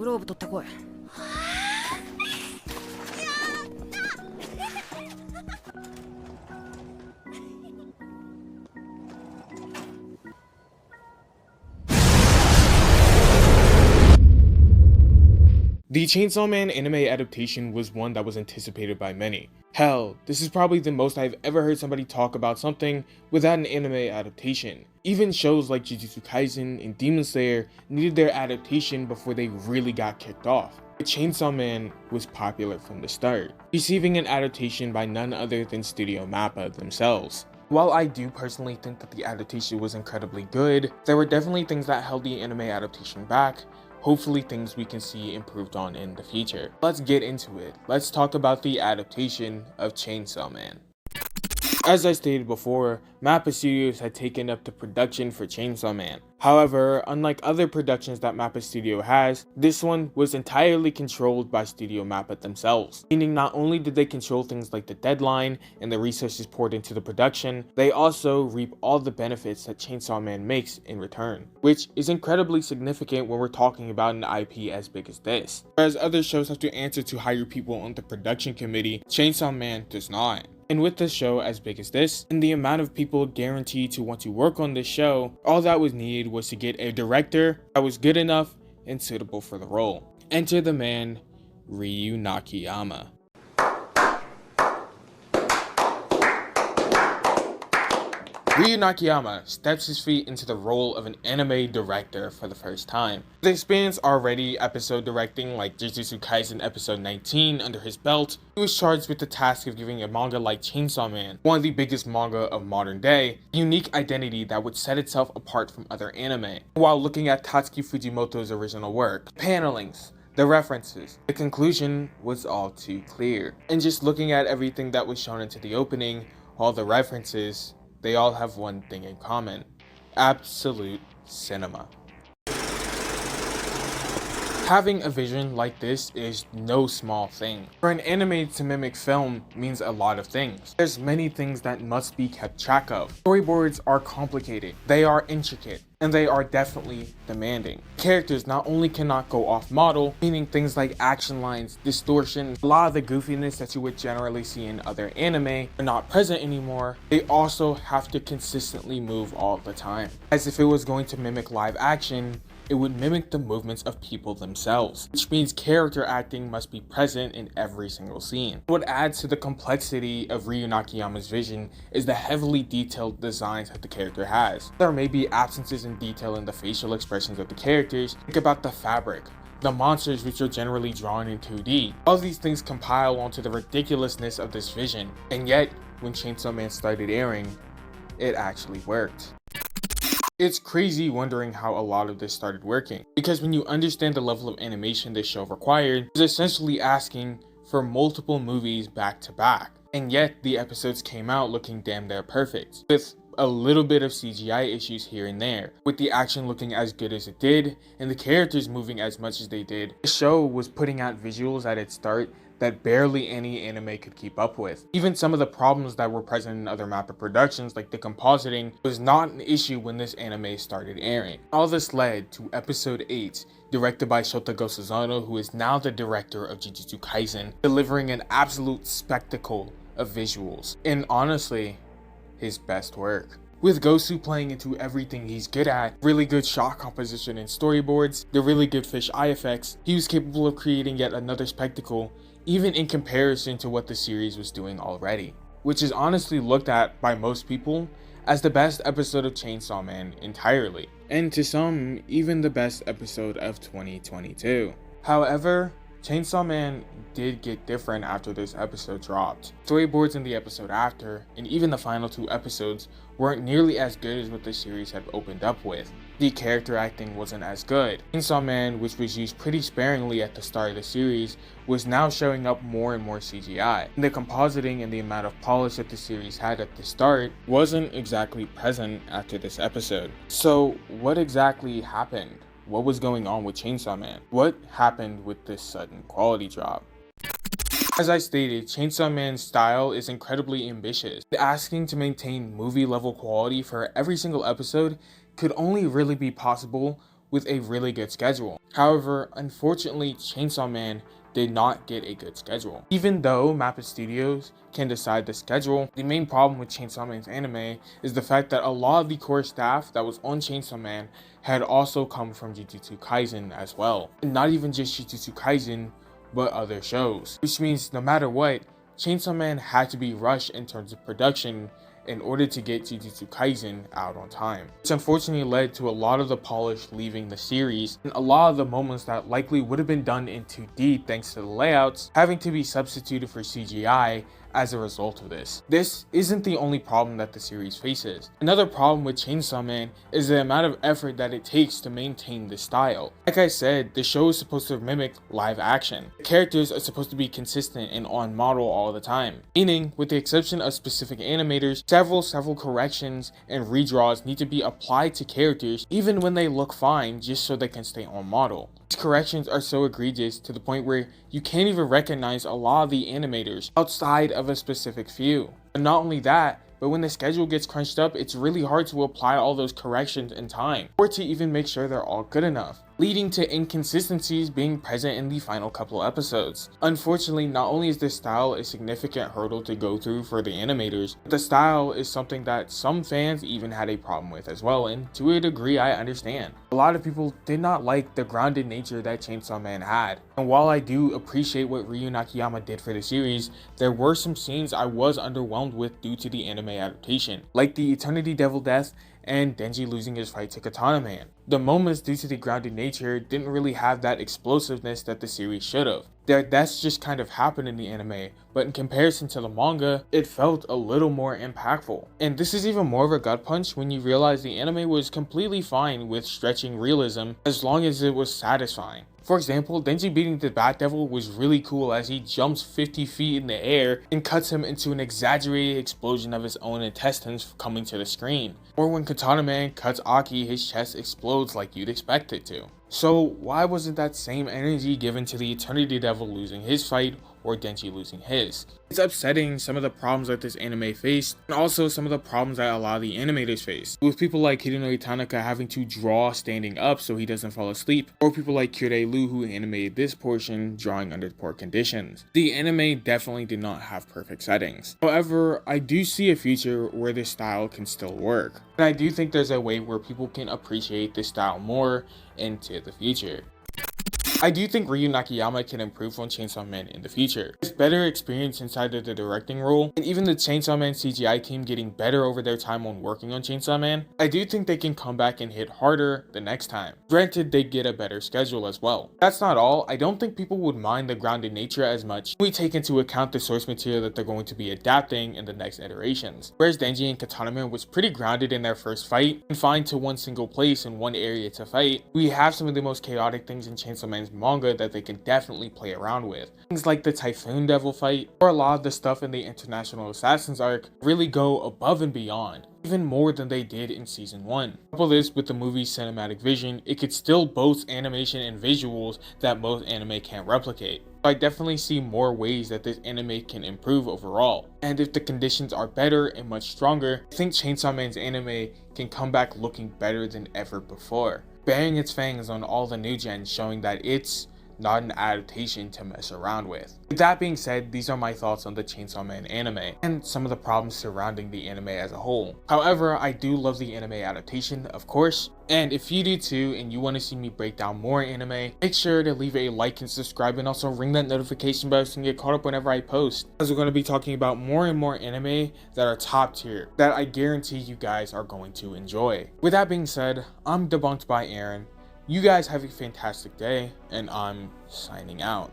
グローブ取ってこい。The Chainsaw Man anime adaptation was one that was anticipated by many. Hell, this is probably the most I've ever heard somebody talk about something without an anime adaptation. Even shows like Jujutsu Kaisen and Demon Slayer needed their adaptation before they really got kicked off. But Chainsaw Man was popular from the start, receiving an adaptation by none other than Studio Mappa themselves. While I do personally think that the adaptation was incredibly good, there were definitely things that held the anime adaptation back. Hopefully things we can see improved on in the future. Let's get into it. Let's talk about the adaptation of Chainsaw Man. As I stated before, Mappa Studios had taken up the production for Chainsaw Man. However, unlike other productions that Mappa Studio has, this one was entirely controlled by Studio Mappa themselves. Meaning not only did they control things like the deadline and the resources poured into the production, they also reap all the benefits that Chainsaw Man makes in return. Which is incredibly significant when we're talking about an IP as big as this. Whereas other shows have to answer to hire people on the production committee, Chainsaw Man does not. And with a show as big as this, and the amount of people guaranteed to want to work on this show, all that was needed was to get a director that was good enough and suitable for the role. Enter the man, Ryu Nakayama. Ryu Nakayama steps his feet into the role of an anime director for the first time. With experience already episode directing like Jujutsu Kaisen episode 19 under his belt, he was charged with the task of giving a manga like Chainsaw Man, one of the biggest manga of modern day, a unique identity that would set itself apart from other anime. While looking at Tatsuki Fujimoto's original work, panelings, the references, the conclusion was all too clear. And just looking at everything that was shown into the opening, all the references, they all have one thing in common: absolute cinema. Having a vision like this is no small thing. For an anime to mimic film means a lot of things. There's many things that must be kept track of. Storyboards are complicated, they are intricate, and they are definitely demanding. Characters not only cannot go off model, meaning things like action lines, distortion, a lot of the goofiness that you would generally see in other anime are not present anymore, they also have to consistently move all the time. As if it was going to mimic live action, it would mimic the movements of people themselves, which means character acting must be present in every single scene. What adds to the complexity of Ryu Nakayama's vision is the heavily detailed designs that the character has. There may be absences in detail in the facial expressions of the characters. Think about the fabric, the monsters which are generally drawn in 2D. All these things compile onto the ridiculousness of this vision, and yet, when Chainsaw Man started airing, it actually worked. It's crazy wondering how a lot of this started working, because when you understand the level of animation this show required, it's essentially asking for multiple movies back to back, and yet the episodes came out looking damn near perfect, with a little bit of CGI issues here and there, with the action looking as good as it did, and the characters moving as much as they did. The show was putting out visuals at its start that barely any anime could keep up with. Even some of the problems that were present in other Mappa productions, like the compositing, was not an issue when this anime started airing. All this led to episode 8, directed by Shotaro Suzano, who is now the director of Jujutsu Kaisen, delivering an absolute spectacle of visuals, and honestly, his best work. With Gosu playing into everything he's good at, really good shot composition and storyboards, the really good fish eye effects, he was capable of creating yet another spectacle, even in comparison to what the series was doing already, which is honestly looked at by most people as the best episode of Chainsaw Man entirely, and to some, even the best episode of 2022. However, Chainsaw Man did get different after this episode dropped. Storyboards in the episode after, and even the final 2 episodes, weren't nearly as good as what the series had opened up with. The character acting wasn't as good. Chainsaw Man, which was used pretty sparingly at the start of the series, was now showing up more and more CGI. And the compositing and the amount of polish that the series had at the start wasn't exactly present after this episode. So what exactly happened? What was going on with Chainsaw Man? What happened with this sudden quality drop? As I stated, Chainsaw Man's style is incredibly ambitious. Asking to maintain movie level quality for every single episode could only really be possible with a really good schedule. However, unfortunately, Chainsaw Man did not get a good schedule. Even though Mappa Studios can decide the schedule, the main problem with Chainsaw Man's anime is the fact that a lot of the core staff that was on Chainsaw Man had also come from Jujutsu Kaisen as well. And not even just Jujutsu Kaisen, but other shows. Which means no matter what, Chainsaw Man had to be rushed in terms of production in order to get Jujutsu Kaisen out on time. Which unfortunately led to a lot of the polish leaving the series, and a lot of the moments that likely would have been done in 2D thanks to the layouts having to be substituted for CGI as a result of this. This isn't the only problem that the series faces. Another problem with Chainsaw Man is the amount of effort that it takes to maintain this style. Like I said, the show is supposed to mimic live action. The characters are supposed to be consistent and on model all the time, meaning with the exception of specific animators, several corrections and redraws need to be applied to characters even when they look fine just so they can stay on model. These corrections are so egregious to the point where you can't even recognize a lot of the animators outside of a specific few. And not only that, but when the schedule gets crunched up, it's really hard to apply all those corrections in time, or to even make sure they're all good enough, leading to inconsistencies being present in the final couple episodes. Unfortunately, not only is this style a significant hurdle to go through for the animators, but the style is something that some fans even had a problem with as well, and to a degree I understand. A lot of people did not like the grounded nature that Chainsaw Man had, and while I do appreciate what Ryu Nakayama did for the series, there were some scenes I was underwhelmed with due to the anime adaptation, like the Eternity Devil death and Denji losing his fight to Katana Man. The moments, due to the grounded nature, didn't really have that explosiveness that the series should have. Their deaths just kind of happened in the anime, but in comparison to the manga, it felt a little more impactful. And this is even more of a gut punch when you realize the anime was completely fine with stretching realism as long as it was satisfying. For example, Denji beating the Bat Devil was really cool as he jumps 50 feet in the air and cuts him into an exaggerated explosion of his own intestines coming to the screen. Or when Katana Man cuts Aki, his chest explodes like you'd expect it to. So why wasn't that same energy given to the Eternity Devil losing his fight or Denji losing his? It's upsetting some of the problems that this anime faced, and also some of the problems that a lot of the animators face, with people like Hidenori Tanaka having to draw standing up so he doesn't fall asleep, or people like Kyurei Lu who animated this portion drawing under poor conditions. The anime definitely did not have perfect settings. However, I do see a future where this style can still work, and I do think there's a way where people can appreciate this style more into the future. I do think Ryu Nakayama can improve on Chainsaw Man in the future. With better experience inside of the directing role, and even the Chainsaw Man CGI team getting better over their time on working on Chainsaw Man, I do think they can come back and hit harder the next time. Granted, they get a better schedule as well. That's not all. I don't think people would mind the grounded nature as much when we take into account the source material that they're going to be adapting in the next iterations. Whereas Denji and Katana Man was pretty grounded in their first fight, confined to one single place in one area to fight, we have some of the most chaotic things in Chainsaw Man's manga that they can definitely play around with. Things like the Typhoon Devil fight, or a lot of the stuff in the International Assassins arc, really go above and beyond, even more than they did in season 1. Couple this with the movie's cinematic vision, it could still boast animation and visuals that most anime can't replicate. I definitely see more ways that this anime can improve overall. And if the conditions are better and much stronger, I think Chainsaw Man's anime can come back looking better than ever before, bearing its fangs on all the new gens, showing that it's not an adaptation to mess around with. With that being said, these are my thoughts on the Chainsaw Man anime, and some of the problems surrounding the anime as a whole. However, I do love the anime adaptation, of course, and if you do too, and you want to see me break down more anime, make sure to leave a like and subscribe, and also ring that notification bell so you can get caught up whenever I post, as we're going to be talking about more and more anime that are top tier, that I guarantee you guys are going to enjoy. With that being said, I'm Debunked by Aaron. You guys have a fantastic day, and I'm signing out.